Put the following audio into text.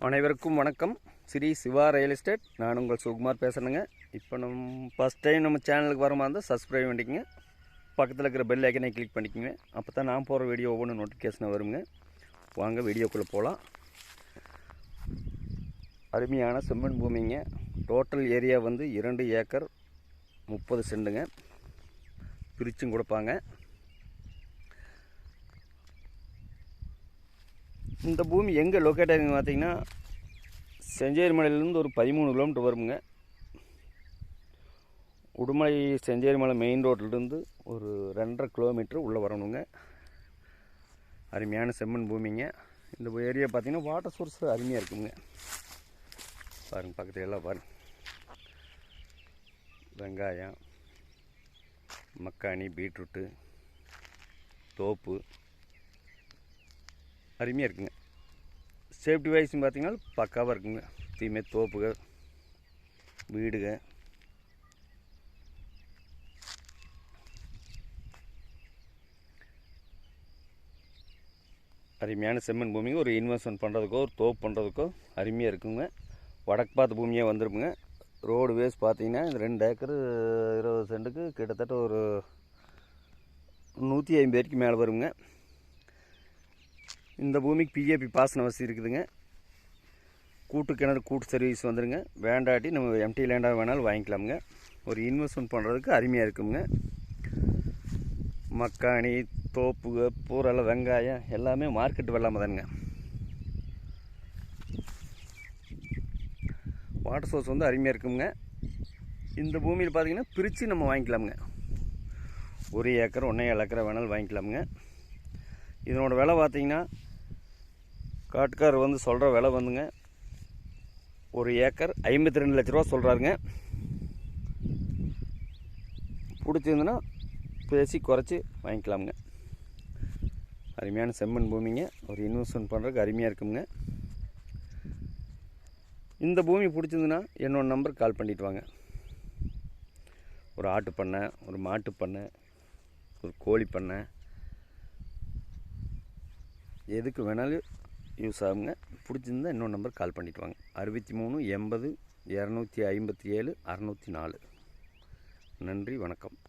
அனைவருக்கும் வணக்கம். Shri Siva real estate. நான் உங்கள் சுகுமார் பேசுகிறேங்க. இப்போ ஃபஸ்ட் டைம் நம்ம சேனலுக்கு வர மாதிரி இருந்தால் சப்ஸ்கிரைப் பண்ணிக்கோங்க. பக்கத்தில் இருக்கிற பெல் ஐக்கனை கிளிக் பண்ணிக்கோங்க. அப்போ தான் நான் போகிற வீடியோ ஒவ்வொன்று நோட்டிஃபிகேஷனாக வருங்க. வாங்க வீடியோக்குள்ளே போகலாம். அருமையான செம்மண் பூமிங்க. டோட்டல் ஏரியா வந்து 2 ஏக்கர் 30 சென்ட்டுங்க. பிரிச்சும் கொடுப்பாங்க. இந்த பூமி எங்கே லொக்கேட் ஆகுதுன்னு பார்த்தீங்கன்னா, செஞ்சேரி மலையிலேருந்து ஒரு 13 கிலோமீட்டர் வருங்க. உடுமலை செஞ்சேரி மலை மெயின் ரோட்லேருந்து ஒரு 2.5 கிலோமீட்டர் உள்ளே வரணுங்க. அருமையான செம்மண் பூமிங்க. இந்த ஏரியா பார்த்தீங்கன்னா வாட்டர் சோர்ஸ் அருமையாக இருக்குங்க. பாருங்கள், பக்கத்தில் எல்லாம் பாருங்கள். வெங்காயம், மக்காணி, பீட்ரூட்டு, தோப்பு அருமையாக இருக்குங்க. சேஃப்டி வைஸ்ன்னு பார்த்தீங்கன்னா பக்காவாக இருக்குங்க. தீமை தோப்புக, வீடுக, அருமையான செம்மண் பூமிங்க. ஒரு இன்வெஸ்ட்மெண்ட் பண்ணுறதுக்கோ ஒரு தோப்பு பண்ணுறதுக்கோ அருமையாக இருக்குங்க. வடக்கு பார்த்து பூமியாக வந்துருக்குங்க. ரோடு வேஸ் பார்த்தீங்கன்னா இந்த 2 ஏக்கர் 20 சென்ட்டுக்கு கிட்டத்தட்ட ஒரு 150 வரைக்கும் மேலே வருங்க. இந்த பூமிக்கு பிஏபி பாசன வசதி இருக்குதுங்க. கூட்டு கிணறு கூட்டு சர்வீஸ் வந்துடுங்க. வேண்டாட்டி நம்ம எம்டி லேண்டாக வேணாலும் வாங்கிக்கலாமுங்க. ஒரு இன்வெஸ்ட்மெண்ட் பண்ணுறதுக்கு அருமையாக இருக்குங்க. மக்காணி, தோப்புக, பூரெல்லாம், வெங்காயம் எல்லாமே மார்க்கெட்டு வெள்ளாமல் தானுங்க. வாட்டர் சோர்ஸ் வந்து அருமையாக இருக்குங்க. இந்த பூமியில் பார்த்திங்கன்னா பிரித்து நம்ம வாங்கிக்கலாமுங்க. 1 ஏக்கர் 1.5 ஏக்கரை வேணாலும் வாங்கிக்கலாமுங்க. இதனோட விலை பார்த்திங்கன்னா காட்டுக்காரர் வந்து சொல்கிற விலை வந்துங்க 1 ஏக்கர் 52 லட்ச ரூபா சொல்கிறாருங்க. பிடிச்சிருந்துன்னா பேசி குறைச்சி வாங்கிக்கலாமுங்க. அருமையான செம்மண் பூமிங்க. ஒரு இன்வெஸ்ட்மெண்ட் பண்ணுறதுக்கு அருமையாக இருக்குங்க. இந்த பூமி பிடிச்சிருந்துன்னா என்னோட நம்பருக்கு கால் பண்ணிட்டு வாங்க. ஒரு ஆட்டு பண்ணை, ஒரு மாட்டு பண்ணை, ஒரு கோழி பண்ணை, எதுக்கு வேணாலும் யூஸ் ஆகுங்க. பிடிச்சிருந்தா இன்னொரு நம்பர் கால் பண்ணிட்டு வாங்க. 63 80 257 604. நன்றி, வணக்கம்.